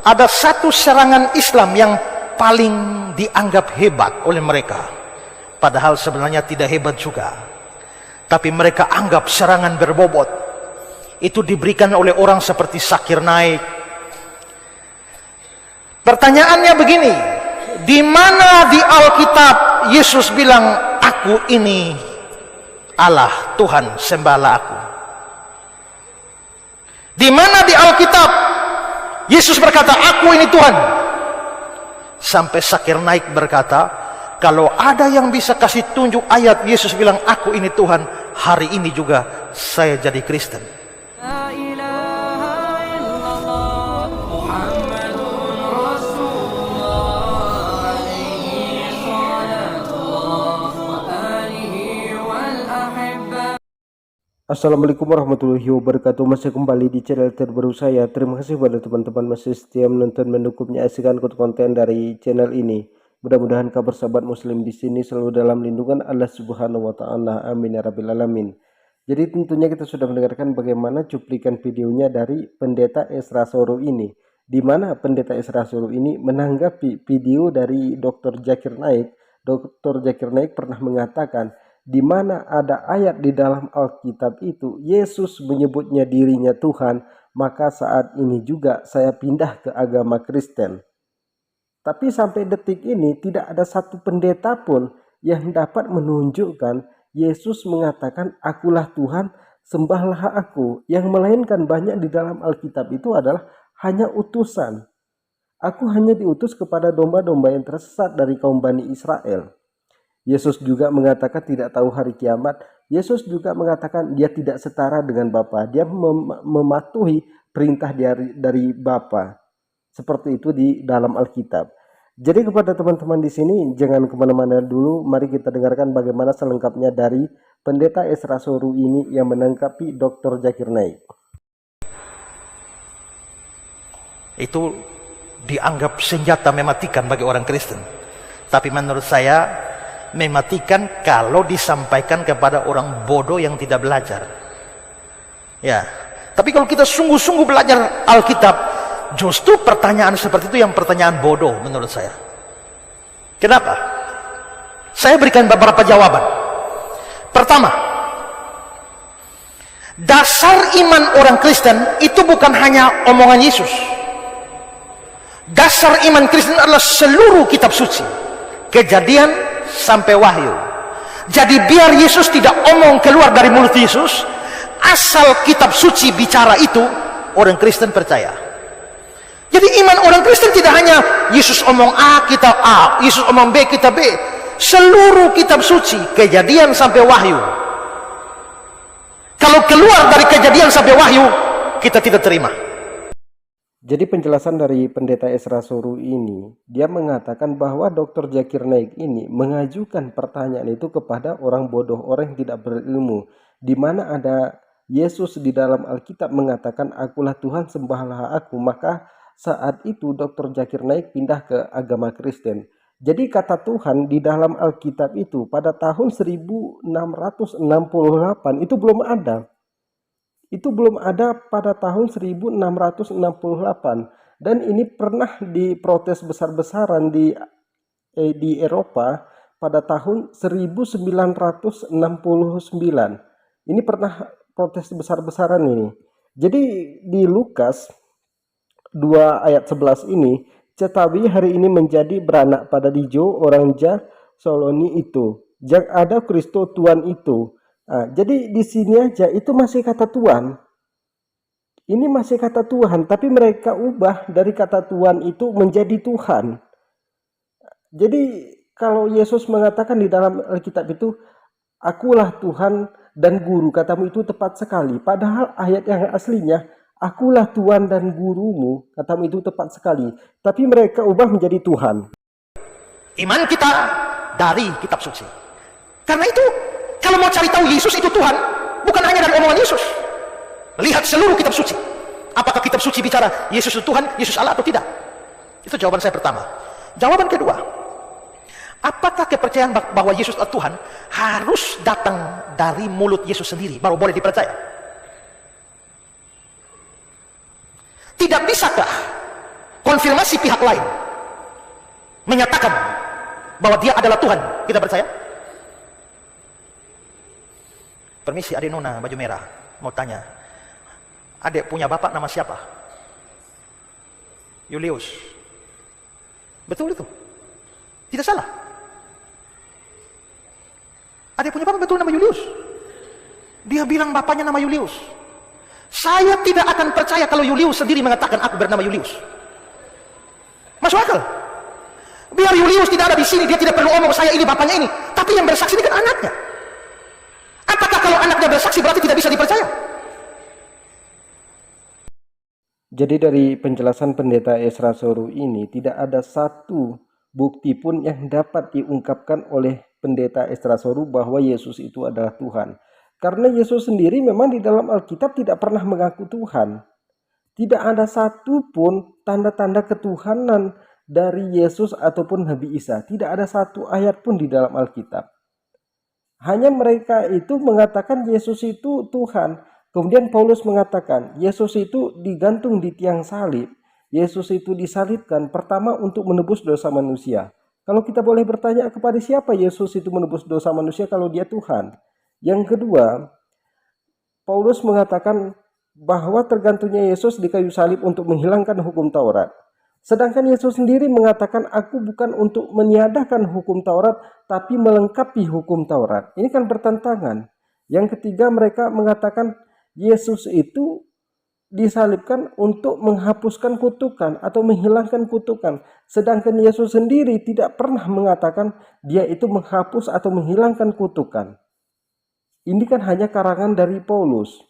ada satu serangan Islam yang paling dianggap hebat oleh mereka, padahal sebenarnya tidak hebat juga, tapi mereka anggap serangan berbobot. Itu diberikan oleh orang seperti Zakir Naik. Pertanyaannya begini, di mana di Alkitab Yesus bilang, aku ini Allah, Tuhan, sembahlah aku? Di mana di Alkitab Yesus berkata, aku ini Tuhan? Sampai Zakir Naik berkata, kalau ada yang bisa kasih tunjuk ayat Yesus bilang, aku ini Tuhan, hari ini juga saya jadi Kristen. Assalamualaikum warahmatullahi wabarakatuh. Masih kembali di channel terbaru saya. Terima kasih kepada teman-teman masih setia menonton, mendukung, menyaksikan konten dari channel ini. Mudah-mudahan kabar sahabat muslim di sini selalu dalam lindungan Allah Subhanahu wa taala. Amin ya rabbil alamin. Jadi tentunya kita sudah mendengarkan bagaimana cuplikan videonya dari Pendeta Ezra Soru ini, di mana Pendeta Ezra Soru ini menanggapi video dari Dr. Zakir Naik. Dr. Zakir Naik pernah mengatakan, di mana ada ayat di dalam Alkitab itu Yesus menyebutnya dirinya Tuhan, maka saat ini juga saya pindah ke agama Kristen. Tapi sampai detik ini tidak ada satu pendeta pun yang dapat menunjukkan Yesus mengatakan akulah Tuhan, sembahlah aku. Yang melainkan banyak di dalam Alkitab itu adalah hanya utusan. Aku hanya diutus kepada domba-domba yang tersesat dari kaum Bani Israel. Yesus juga mengatakan tidak tahu hari kiamat. Yesus juga mengatakan dia tidak setara dengan Bapa. Dia mematuhi perintah dari Bapa. Seperti itu di dalam Alkitab. Jadi kepada teman-teman di sini, jangan kemana-mana dulu. Mari kita dengarkan bagaimana selengkapnya dari Pendeta Ezra Soru ini yang menanggapi Dr. Zakir Naik. Itu dianggap senjata mematikan bagi orang Kristen. Tapi menurut saya, mematikan kalau disampaikan kepada orang bodoh yang tidak belajar. Ya, tapi kalau kita sungguh-sungguh belajar Alkitab, justru pertanyaan seperti itu yang pertanyaan bodoh menurut saya. Kenapa? Saya berikan beberapa jawaban. Pertama, dasar iman orang Kristen itu bukan hanya omongan Yesus. Dasar iman Kristen adalah seluruh kitab suci, Kejadian sampai Wahyu. Jadi biar Yesus tidak omong keluar dari mulut Yesus, asal kitab suci bicara itu, orang Kristen percaya. Jadi iman orang Kristen tidak hanya Yesus omong A kita A, Yesus omong B kita B. Seluruh kitab suci, Kejadian sampai Wahyu. Kalau keluar dari Kejadian sampai Wahyu, kita tidak terima. Jadi penjelasan dari Pendeta Ezra Soru ini, dia mengatakan bahwa Dr. Zakir Naik ini mengajukan pertanyaan itu kepada orang bodoh, orang yang tidak berilmu. Di mana ada Yesus di dalam Alkitab mengatakan akulah Tuhan, sembahlah aku. Maka saat itu Dr. Zakir Naik pindah ke agama Kristen. Jadi kata Tuhan di dalam Alkitab itu pada tahun 1668 itu belum ada. Itu belum ada pada tahun 1668, dan ini pernah diprotes besar-besaran di Eropa pada tahun 1969. Ini pernah protes besar-besaran ini. Jadi di Lukas 2 ayat 11 ini, Cetawi hari ini menjadi beranak pada Dijo orang Ja Soloni itu, yang ada Kristo Tuhan itu. Nah, jadi di sini aja itu masih kata Tuhan. Ini masih kata Tuhan, tapi mereka ubah dari kata Tuhan itu menjadi Tuhan. Jadi kalau Yesus mengatakan di dalam Alkitab itu, akulah Tuhan dan Guru, katamu itu tepat sekali. Padahal ayat yang aslinya, akulah Tuhan dan Gurumu, katamu itu tepat sekali. Tapi mereka ubah menjadi Tuhan. Iman kita dari kitab suci. Karena itu, kalau mau cari tahu Yesus itu Tuhan, bukan hanya dari omongan Yesus. Lihat seluruh kitab suci. Apakah kitab suci bicara Yesus itu Tuhan, Yesus Allah atau tidak? Itu jawaban saya pertama. Jawaban kedua, apakah kepercayaan bahwa Yesus adalah Tuhan harus datang dari mulut Yesus sendiri baru boleh dipercaya? Tidak bisakah konfirmasi pihak lain menyatakan bahwa dia adalah Tuhan, kita percaya? Permisi, adik Nona baju merah, mau tanya, adik punya bapak nama siapa? Julius. Betul itu? Tidak salah. Adik punya bapak betul nama Julius. Dia bilang bapaknya nama Julius. Saya tidak akan percaya kalau Julius sendiri mengatakan aku bernama Julius. Masuk akal? Biar Julius tidak ada di sini, dia tidak perlu omong saya ini bapaknya ini. Tapi yang bersaksi ini kan anaknya. Apakah kalau anaknya bersaksi berarti tidak bisa dipercaya? Jadi dari penjelasan Pendeta Esra Soru ini tidak ada satu bukti pun yang dapat diungkapkan oleh Pendeta Esra Soru bahwa Yesus itu adalah Tuhan. Karena Yesus sendiri memang di dalam Alkitab tidak pernah mengaku Tuhan. Tidak ada satu pun tanda-tanda ketuhanan dari Yesus ataupun Nabi Isa. Tidak ada satu ayat pun di dalam Alkitab. Hanya mereka itu mengatakan Yesus itu Tuhan. Kemudian Paulus mengatakan Yesus itu digantung di tiang salib. Yesus itu disalibkan pertama untuk menebus dosa manusia. Kalau kita boleh bertanya kepada siapa Yesus itu menebus dosa manusia kalau dia Tuhan? Yang kedua, Paulus mengatakan bahwa tergantungnya Yesus di kayu salib untuk menghilangkan hukum Taurat. Sedangkan Yesus sendiri mengatakan aku bukan untuk meniadakan hukum Taurat tapi melengkapi hukum Taurat. Ini kan bertentangan. Yang ketiga, mereka mengatakan Yesus itu disalibkan untuk menghapuskan kutukan atau menghilangkan kutukan. Sedangkan Yesus sendiri tidak pernah mengatakan dia itu menghapus atau menghilangkan kutukan. Ini kan hanya karangan dari Paulus.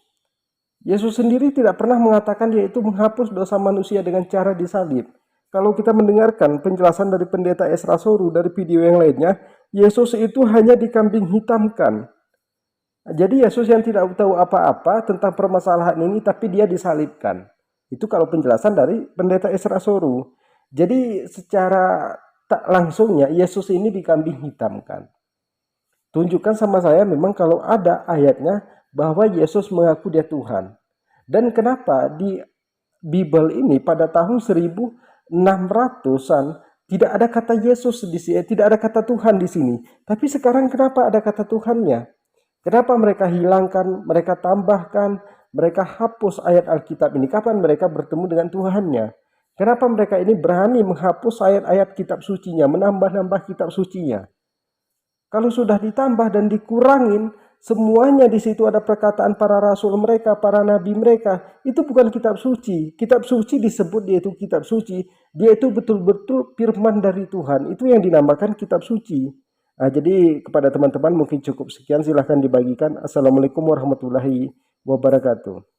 Yesus sendiri tidak pernah mengatakan dia itu menghapus dosa manusia dengan cara disalib. Kalau kita mendengarkan penjelasan dari Pendeta Esra Soru dari video yang lainnya, Yesus itu hanya dikambing hitamkan. Jadi Yesus yang tidak tahu apa-apa tentang permasalahan ini, tapi dia disalibkan. Itu kalau penjelasan dari Pendeta Esra Soru. Jadi secara tak langsungnya Yesus ini dikambing hitamkan. Tunjukkan sama saya memang kalau ada ayatnya bahwa Yesus mengaku dia Tuhan. Dan kenapa di Bible ini pada tahun 1600-an tidak ada kata Yesus di sini, tidak ada kata Tuhan di sini. Tapi sekarang kenapa ada kata Tuhannya? Kenapa mereka hilangkan, mereka tambahkan, mereka hapus ayat Alkitab ini? Kapan mereka bertemu dengan Tuhannya? Kenapa mereka ini berani menghapus ayat-ayat kitab sucinya, menambah-nambah kitab sucinya? Kalau sudah ditambah dan dikurangin, semuanya di situ ada perkataan para rasul mereka, para nabi mereka. Itu bukan kitab suci. Kitab suci disebut dia itu kitab suci. Dia itu betul-betul firman dari Tuhan. Itu yang dinamakan kitab suci. Nah, jadi kepada teman-teman mungkin cukup sekian. Silahkan dibagikan. Assalamualaikum warahmatullahi wabarakatuh.